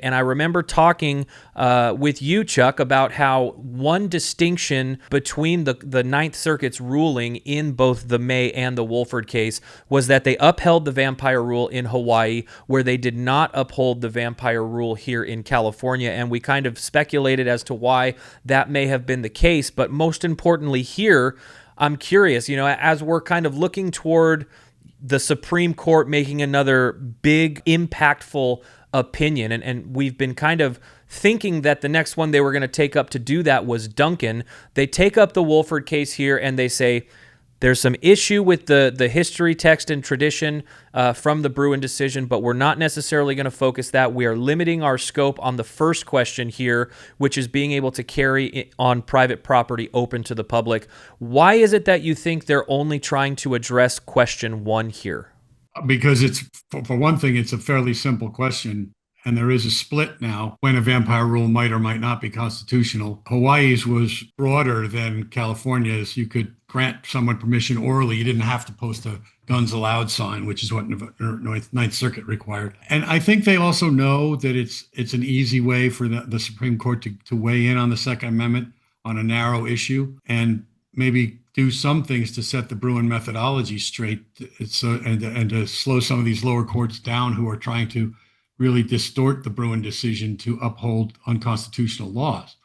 And I remember talking with you, Chuck, about how one distinction between the Ninth Circuit's ruling in both the May and the Woolford case was that they upheld the vampire rule in Hawaii, where they did not uphold the vampire rule here in California. And we kind of speculated as to why that may have been the case. But most importantly here, I'm curious, as we're kind of looking toward the Supreme Court making another big, impactful opinion. And we've been kind of thinking that the next one they were going to take up to do that was Duncan. They take up the Woolford case here and they say there's some issue with the history, text, and tradition from the Bruen decision, but we're not necessarily going to focus that. We are limiting our scope on the first question here, which is being able to carry on private property open to the public. Why is it that you think they're only trying to address question one here? Because it's, for one thing, it's a fairly simple question. And there is a split now when a vampire rule might or might not be constitutional. Hawaii's was broader than California's. You could grant someone permission orally. You didn't have to post a guns allowed sign, which is what Ninth Circuit required. And I think they also know that it's an easy way for the Supreme Court to weigh in on the Second Amendment on a narrow issue and maybe do some things to set the Bruen methodology straight and to slow some of these lower courts down who are trying to really distort the Bruen decision to uphold unconstitutional laws.